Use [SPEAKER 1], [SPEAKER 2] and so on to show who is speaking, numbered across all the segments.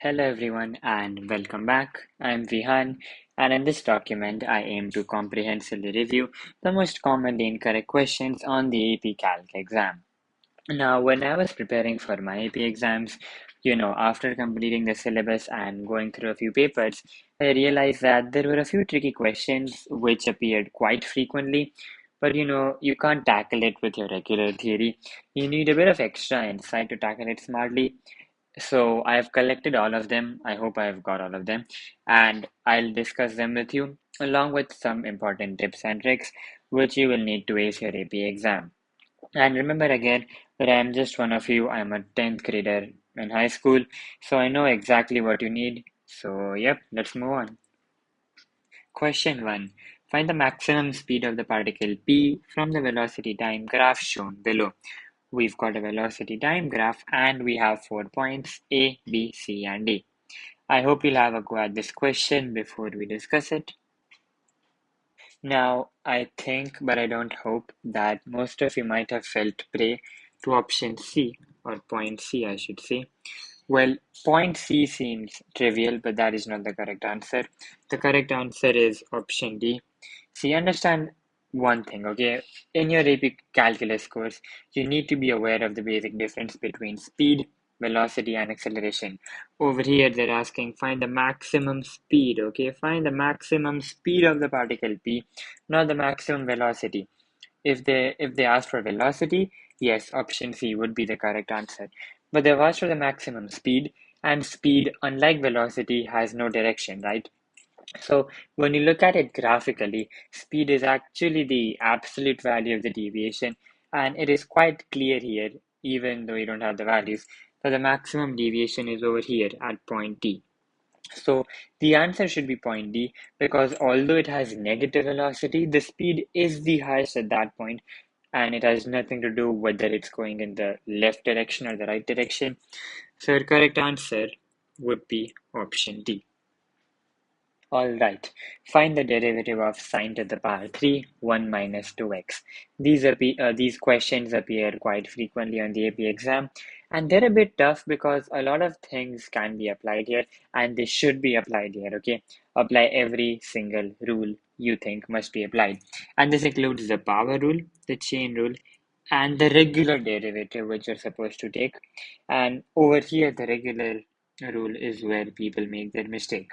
[SPEAKER 1] Hello everyone and welcome back. I'm Vihan, and in this document I aim to comprehensively review the most commonly incorrect questions on the AP Calc exam. Now, when I was preparing for my AP exams, after completing the syllabus and going through a few papers, I realized that there were a few tricky questions which appeared quite frequently. But you can't tackle it with your regular theory. You need a bit of extra insight to tackle it smartly. So I've collected all of them. I hope I've got all of them, and I'll discuss them with you along with some important tips and tricks which you will need to ace your AP exam. And remember again that I'm just one of you. I'm a 10th grader in high school, so I know exactly what you need. So, yep, let's move on. Question 1. Find the maximum speed of the particle p from the velocity time graph shown below. We've got a velocity time graph and we have 4 points A, B, C, and D. I hope you'll have a go at this question before we discuss it. Now, I think, but I don't hope, that most of you might have felt prey to option C, or point C, I should say. Well, point C seems trivial, but that is not the correct answer. The correct answer is option D. See, understand one thing, okay? In your AP calculus course, you need to be aware of the basic difference between speed, velocity, and acceleration. Over here, they're asking find the maximum speed, okay? Find the maximum speed of the particle P, not the maximum velocity. If they asked for velocity, yes, option C would be the correct answer. But they've asked for the maximum speed, and speed, unlike velocity, has no direction, right? So when you look at it graphically, speed is actually the absolute value of the deviation, and it is quite clear here, even though you don't have the values, that the maximum deviation is over here at point D. So the answer should be point D because although it has negative velocity, the speed is the highest at that point, and it has nothing to do whether it's going in the left direction or the right direction. So your correct answer would be option D. Alright, find the derivative of sine to the power 3, 1 minus 2x. These questions appear quite frequently on the AP exam, and they're a bit tough because a lot of things can be applied here, and they should be applied here, okay? Apply every single rule you think must be applied. And this includes the power rule, the chain rule, and the regular derivative which you're supposed to take. And over here, the regular rule is where people make their mistake.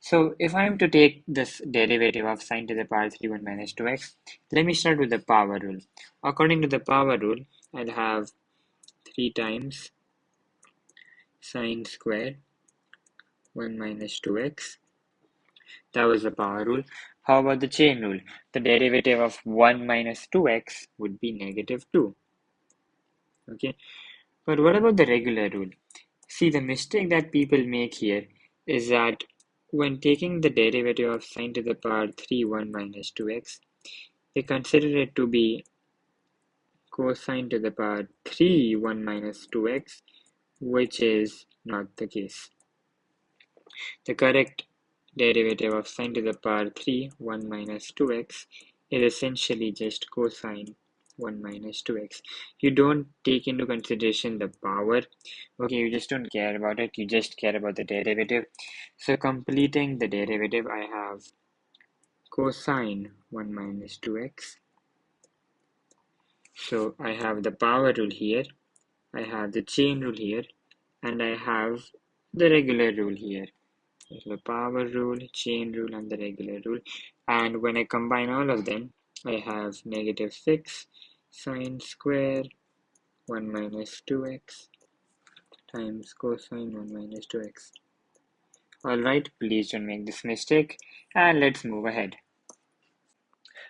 [SPEAKER 1] So if I'm to take this derivative of sine to the power 3 1 minus 2x, let me start with the power rule. According to the power rule, I'll have 3 times sine square 1 minus 2x. That was the power rule. How about the chain rule? The derivative of 1 minus 2x would be negative 2. Okay, but what about the regular rule? See, the mistake that people make here is that when taking the derivative of sine to the power 3 1 minus 2x, they consider it to be cosine to the power 3 1 minus 2x, which is not the case. The correct derivative of sine to the power 3 1 minus 2x is essentially just cosine 1 minus 2x. You don't take into consideration the power. Okay, you just don't care about it. You just care about the derivative. So completing the derivative, I have cosine 1 minus 2x. So I have the power rule here, I have the chain rule here, and I have the regular rule here. So the power rule, chain rule, and the regular rule. And when I combine all of them, I have negative 6 sine square 1 minus 2x times cosine 1 minus 2x. Alright, please don't make this mistake, and let's move ahead.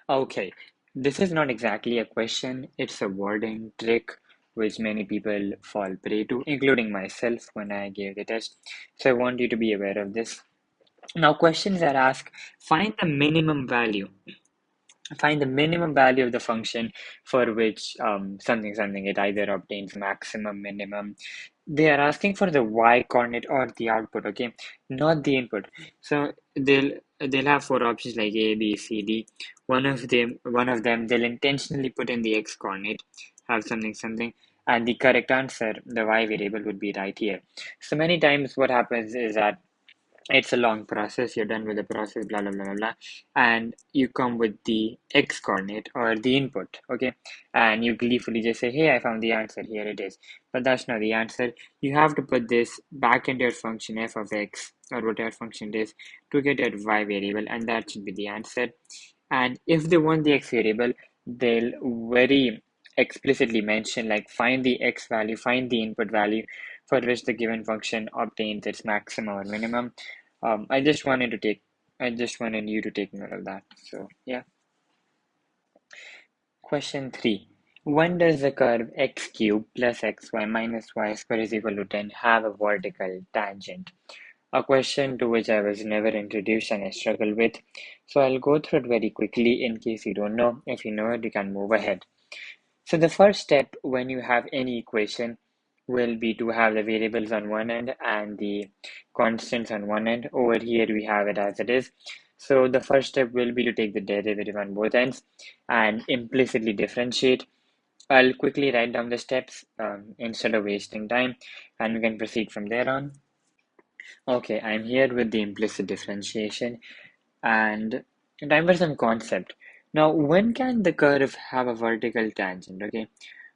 [SPEAKER 1] Okay, this is not exactly a question, it's a wording trick which many people fall prey to, including myself when I gave the test. So I want you to be aware of this. Now, questions that ask find the minimum value. Find the minimum value of the function for which something it either obtains maximum, minimum. They are asking for the y coordinate or the output, okay, not the input. So they'll have four options like A, B, C, D. One of them they'll intentionally put in the x coordinate, have something. and the correct answer, the y variable, would be right here. So many times what happens is that it's a long process. You're done with the process, blah blah blah blah blah, and you come with the x coordinate or the input, okay, and you gleefully just say, "Hey, I found the answer. Here it is." But that's not the answer. You have to put this back into your function f of x or whatever function it is to get that y variable, and that should be the answer. And if they want the x variable, they'll very explicitly mention like find the x value, find the input value for which the given function obtains its maximum or minimum. I just wanted you to take note of that. So yeah. Question 3. When does the curve x cubed plus xy minus y square is equal to 10 have a vertical tangent? A question to which I was never introduced and I struggle with. So I'll go through it very quickly in case you don't know. If you know it, you can move ahead. So the first step when you have any equation will be to have the variables on one end and the constants on one end. Over here we have it as it is. So the first step will be to take the derivative on both ends and implicitly differentiate. I'll quickly write down the steps instead of wasting time, and we can proceed from there on. Okay, I'm here with the implicit differentiation and time for some concept. Now, when can the curve have a vertical tangent? Okay,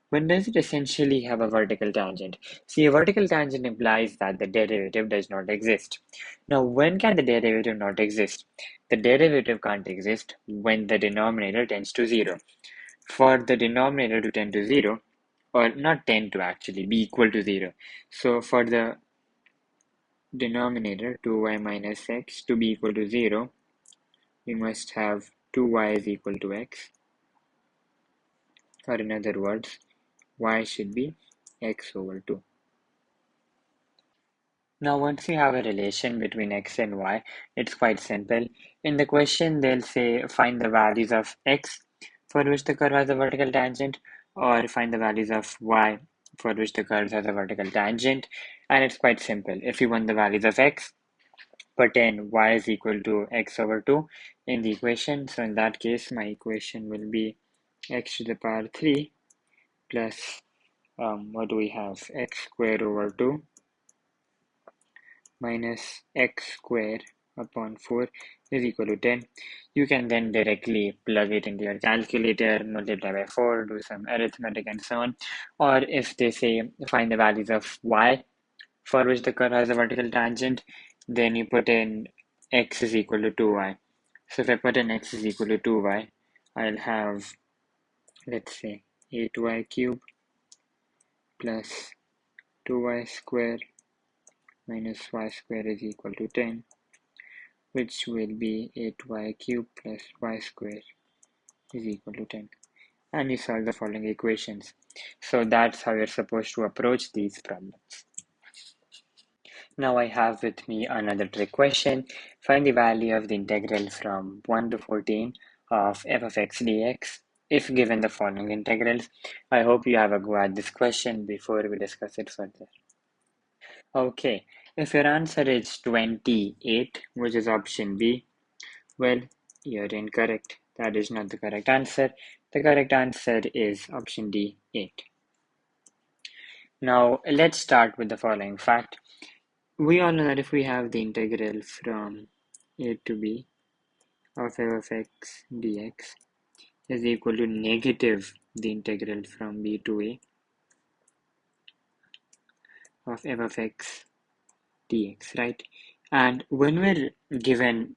[SPEAKER 1] when does it essentially have a vertical tangent? See, a vertical tangent implies that the derivative does not exist. Now, when can the derivative not exist? The derivative can't exist when the denominator tends to 0. For the denominator to tend to 0, or not tend to actually be equal to 0. So for the denominator 2y minus x to be equal to 0, we must have 2y is equal to x, or in other words, y should be x over 2. Now, once you have a relation between x and y, it's quite simple. In the question, they'll say find the values of x for which the curve has a vertical tangent, or find the values of y for which the curve has a vertical tangent. And it's quite simple. If you want the values of x, put in y is equal to x over 2 in the equation. So in that case, my equation will be x to the power 3 plus, what do we have? X squared over 2 minus x squared upon 4 is equal to 10. You can then directly plug it into your calculator, multiply by 4, do some arithmetic and so on. Or if they say find the values of y for which the curve has a vertical tangent, then you put in x is equal to 2y. So if I put in x is equal to 2y, I'll have, let's say, 8y cubed plus 2y squared minus y squared is equal to 10, which will be 8y cubed plus y squared is equal to 10. And you solve the following equations. So that's how you're supposed to approach these problems. Now I have with me another trick question. Find the value of the integral from 1 to 14 of f of x dx if given the following integrals. I hope you have a go at this question before we discuss it further. Okay, if your answer is 28, which is option B, well, you're incorrect. That is not the correct answer. The correct answer is option D, 8. Now, let's start with the following fact. We all know that if we have the integral from a to b of f of x dx is equal to negative the integral from b to a of f of x dx, right? And when we're given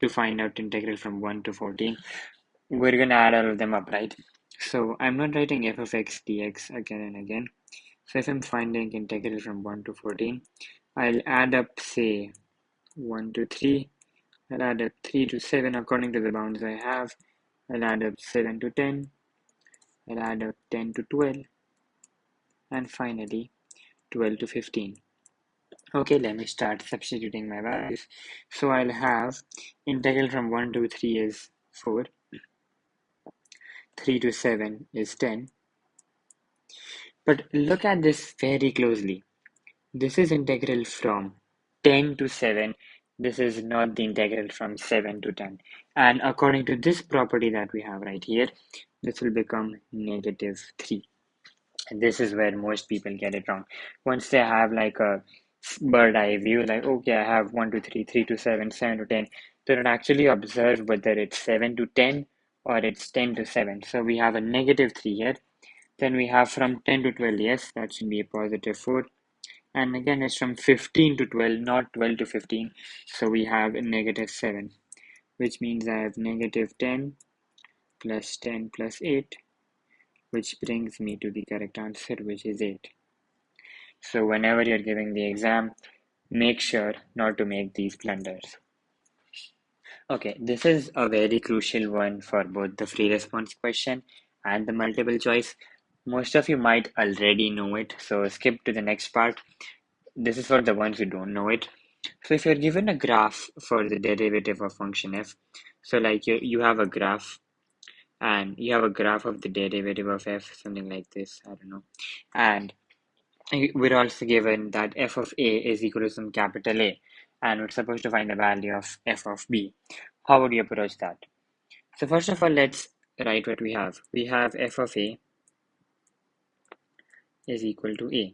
[SPEAKER 1] to find out integral from 1 to 14, we're going to add all of them up, right? So I'm not writing f of x dx again and again. So if I'm finding integral from 1 to 14, I'll add up, say, 1 to 3. I'll add up 3 to 7 according to the bounds I have. I'll add up 7 to 10. I'll add up 10 to 12. And finally, 12 to 15. Okay, let me start substituting my values. So I'll have integral from 1 to 3 is 4. 3 to 7 is 10. But look at this very closely. This is integral from 10 to 7. This is not the integral from 7 to 10. And according to this property that we have right here, this will become negative 3. And this is where most people get it wrong. Once they have like a bird eye view, like, okay, I have 1 to 3, 3 to 7, 7 to 10, they don't actually observe whether it's 7 to 10 or it's 10 to 7. So we have a negative 3 here. Then we have from 10 to 12, yes, that should be a positive 4. And again, it's from 15 to 12, not 12 to 15. So we have a negative 7, which means I have negative 10 plus 10 plus 8, which brings me to the correct answer, which is 8. So whenever you're giving the exam, make sure not to make these blunders. Okay, this is a very crucial one for both the free response question and the multiple choice. Most of you might already know it, so skip to the next part. This is for the ones who don't know it. So if you're given a graph for the derivative of function f, so like you have a graph and you have a graph of the derivative of f, something like this, I don't know. And we're also given that f of a is equal to some capital A, and we're supposed to find the value of f of b. How would you approach that? So first of all, let's write what we have. We have f of a is equal to a.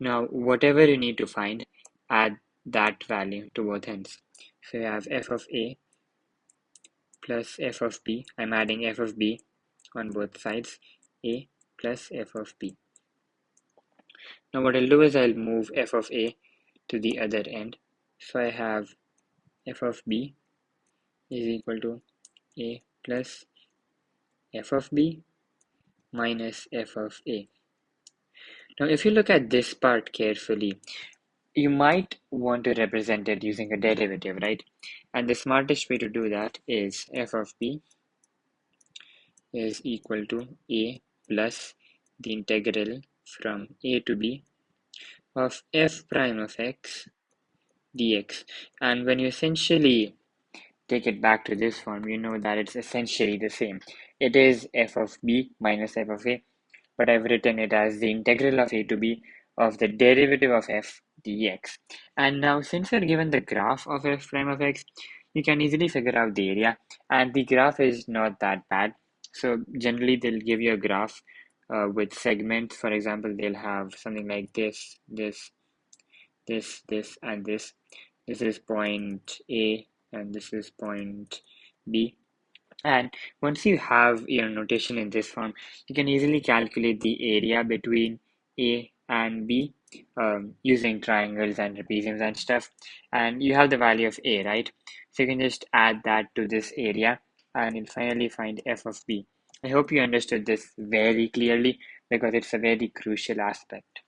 [SPEAKER 1] Now, whatever you need to find, add that value to both ends. So you have f of a plus f of b. I'm adding f of b on both sides, a plus f of b. Now what I'll do is I'll move f of a to the other end. So I have f of b is equal to a plus f of b minus f of a. Now if you look at this part carefully, you might want to represent it using a derivative, right? And the smartest way to do that is f of b is equal to a plus the integral from a to b of f prime of x dx. And when you essentially take it back to this form, you know that it's essentially the same. It is f of b minus f of a, but I've written it as the integral of a to b of the derivative of f dx. And now since we're given the graph of f prime of x, you can easily figure out the area, and the graph is not that bad. So generally they'll give you a graph with segments. For example, they'll have something like this, and this. This is point A and this is point B. And once you have your notation in this form, you can easily calculate the area between A and B using triangles and trapeziums and stuff. And you have the value of A, right? So you can just add that to this area and you'll finally find f of B. I hope you understood this very clearly because it's a very crucial aspect.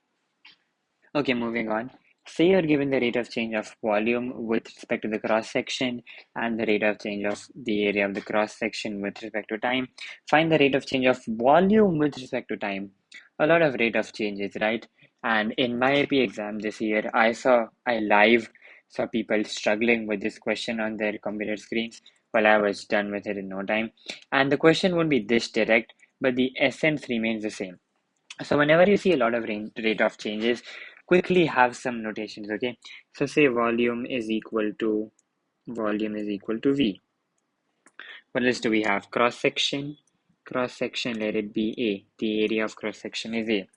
[SPEAKER 1] Okay, moving on. Say you're given the rate of change of volume with respect to the cross section and the rate of change of the area of the cross section with respect to time. Find the rate of change of volume with respect to time. A lot of rate of changes, right? And in my AP exam this year, I live saw people struggling with this question on their computer screens while I was done with it in no time. And the question won't be this direct, but the essence remains the same. So whenever you see a lot of rate of changes, quickly have some notations, okay? So say volume is equal to V. What else do we have? Cross section. Cross section, let it be A. The area of cross section is A.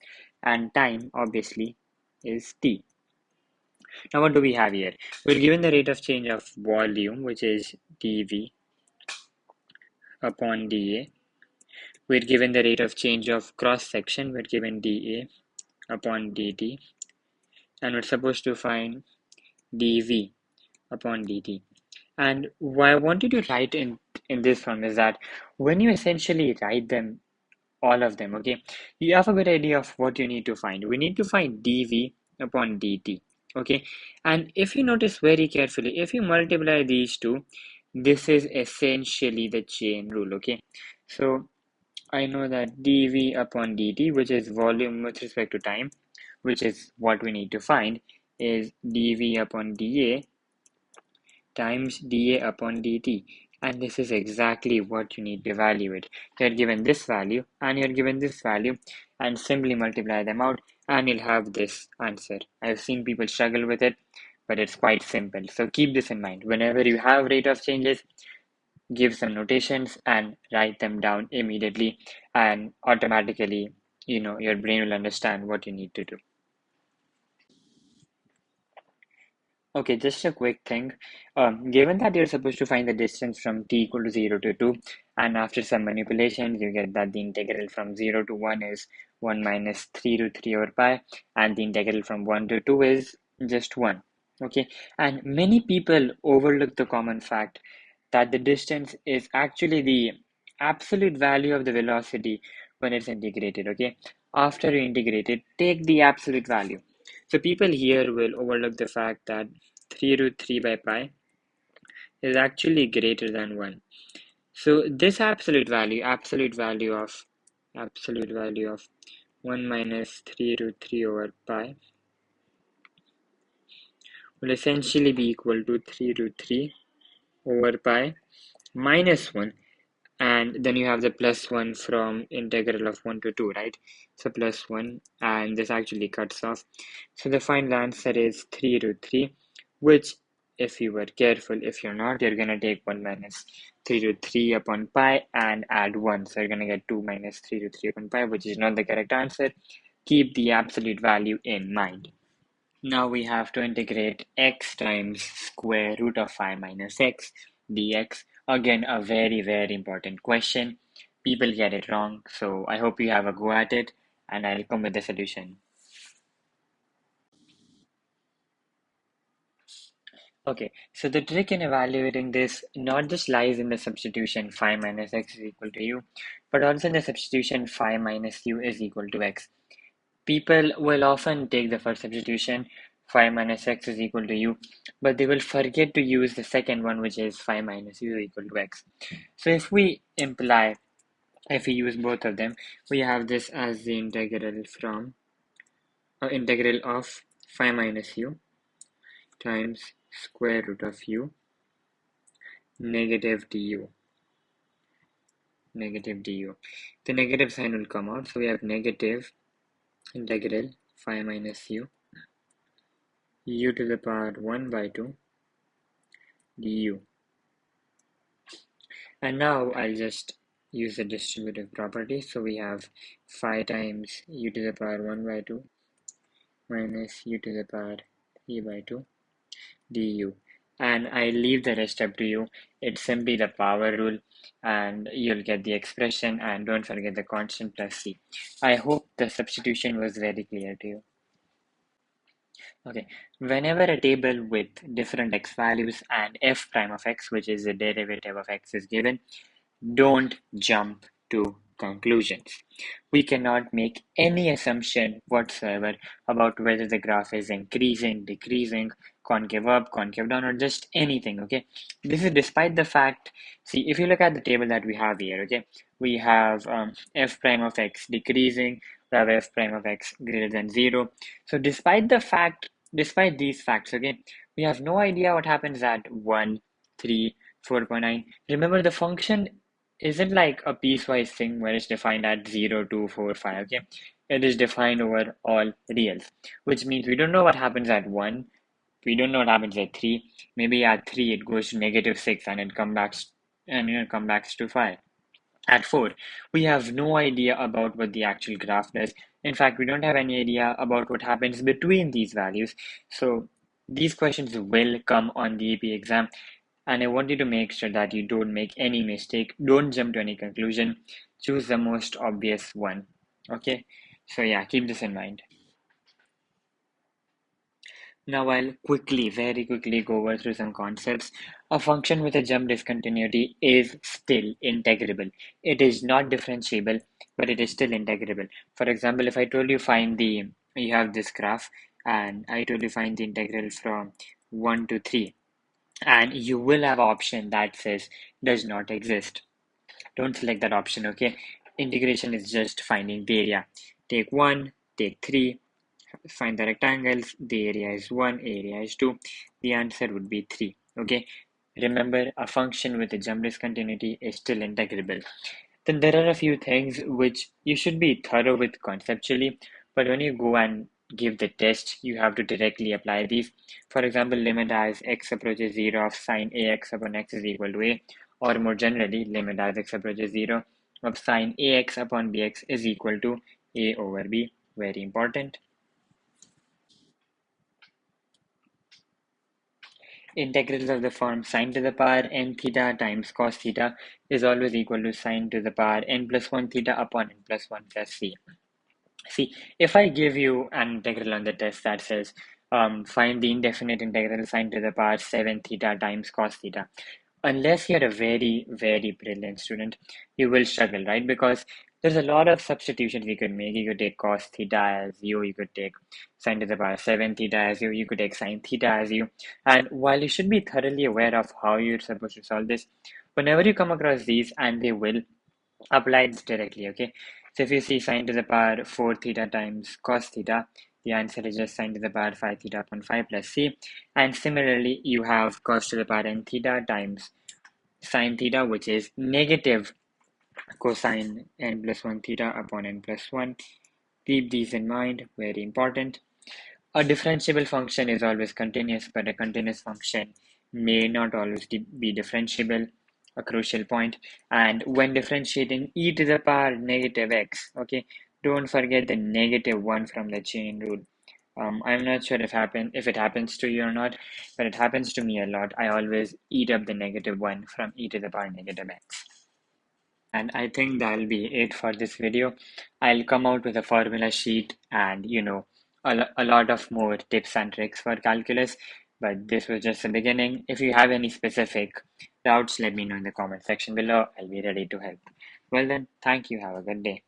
[SPEAKER 1] And time, obviously, is T. Now what do we have here? We're given the rate of change of volume, which is dV upon dA. We're given the rate of change of cross section, we're given dA upon dt, and we're supposed to find dv upon dt. And what I want you to write in this form is that when you essentially write them, all of them, okay, you have a good idea of what you need to find. We need to find dv upon dt, okay? And if you notice very carefully, if you multiply these two, this is essentially the chain rule, okay? So I know that dv upon dt, which is volume with respect to time, which is what we need to find, is dv upon dA times dA upon dt. And this is exactly what you need to evaluate. You're given this value and you're given this value, and simply multiply them out and you'll have this answer. I've seen people struggle with it, but it's quite simple. So keep this in mind. Whenever you have rate of changes, give some notations and write them down immediately, and automatically your brain will understand what you need to do. Okay, just a quick thing. Given that you're supposed to find the distance from t equal to 0 to 2, and after some manipulations, you get that the integral from 0 to 1 is 1 minus 3 root 3 over pi, and the integral from 1 to 2 is just 1. Okay, and many people overlook the common fact that the distance is actually the absolute value of the velocity when it's integrated. Okay, after you integrate it, take the absolute value. So people here will overlook the fact that 3 root 3 by pi is actually greater than 1. So this absolute value of 1 minus 3 root 3 over pi will essentially be equal to 3 root 3 over pi minus 1, and then you have the plus 1 from integral of 1 to 2, right? So plus 1, and this actually cuts off. So the final answer is 3 root 3, which, if you were careful, if you're not, you're going to take 1 minus 3 root 3 upon pi and add 1. So you're going to get 2 minus 3 root 3 upon pi, which is not the correct answer. Keep the absolute value in mind. Now we have to integrate x times square root of 5 minus x dx. Again, a very, very important question. People get it wrong, so I hope you have a go at it, and I'll come with the solution. Okay, so the trick in evaluating this not just lies in the substitution 5 minus x is equal to u, but also in the substitution 5 minus u is equal to x. People will often take the first substitution, 5 minus x is equal to u, but they will forget to use the second one, which is 5 minus u is equal to x. So if we use both of them, we have this as the integral of 5 minus u times square root of u negative du. The negative sign will come out, so we have negative integral 5 minus u to the power 1 by 2 du. And now I'll just use the distributive property. So we have 5 times u to the power 1 by 2 minus u to the power 3 by 2 du. And I leave the rest up to you. It's simply the power rule, and you'll get the expression, and don't forget the constant plus c. I hope the substitution was very clear to you. Okay, whenever a table with different x values and f prime of x, which is the derivative of x, is given, don't jump to conclusions. We cannot make any assumption whatsoever about whether the graph is increasing, decreasing, concave up, concave down, or just anything, okay? This is despite the fact, see, if you look at the table that we have here, okay, we have f prime of x decreasing, we have f prime of x greater than 0. So despite these facts, okay, we have no idea what happens at 1, 3, 4.9. Remember, the function isn't like a piecewise thing where it's defined at 0, 2, 4, 5. Okay, it is defined over all reals, which means we don't know what happens at 1, we don't know what happens at 3. Maybe at 3 it goes to negative 6 and it come back to 5. At 4, we have no idea about what the actual graph does. In fact, we don't have any idea about what happens between these values. So these questions will come on the AP exam, and I want you to make sure that you don't make any mistake. Don't jump to any conclusion. Choose the most obvious one. Okay? So yeah, keep this in mind. Now I'll very quickly go over through some concepts. A function with a jump discontinuity is still integrable. It is not differentiable, but it is still integrable. For example, if I told you you have this graph, and I told you find the integral from 1 to 3, and you will have an option that says does not exist. Don't select that option, okay? Integration is just finding the area. Take 1, take 3, find the rectangles. The area is 1, area is 2. The answer would be 3, okay? Remember, a function with a jump discontinuity is still integrable. Then there are a few things which you should be thorough with conceptually, but when you go and give the test, you have to directly apply these. For example, limit as x approaches 0 of sine ax upon x is equal to a, or more generally, limit as x approaches 0 of sine ax upon bx is equal to A over B. Very important. Integrals of the form sine to the power n theta times cos theta is always equal to sine to the power n plus 1 theta upon n plus 1 plus c. See, if I give you an integral on the test that says find the indefinite integral sine to the power 7 theta times cos theta, unless you're a very, very brilliant student, you will struggle, right? Because there's a lot of substitutions you could make. You could take cos theta as u, you could take sine to the power 7 theta as you could take sine theta as u. And while you should be thoroughly aware of how you're supposed to solve this, whenever you come across these, and they will, apply this directly, okay? So if you see sine to the power 4 theta times cos theta, the answer is just sine to the power 5 theta upon 5 plus c. And similarly, you have cos to the power n theta times sine theta, which is negative cosine n plus 1 theta upon n plus 1. Keep these in mind, very important. A differentiable function is always continuous, but a continuous function may not always be differentiable, a crucial point. And when differentiating e to the power negative x, okay, don't forget the negative 1 from the chain rule. I'm not sure if it happens to you or not, but it happens to me a lot. I always eat up the negative 1 from e to the power negative x. And I think that'll be it for this video. I'll come out with a formula sheet and, a lot of more tips and tricks for calculus. But this was just the beginning. If you have any specific doubts, let me know in the comment section below. I'll be ready to help. Well then, thank you. Have a good day.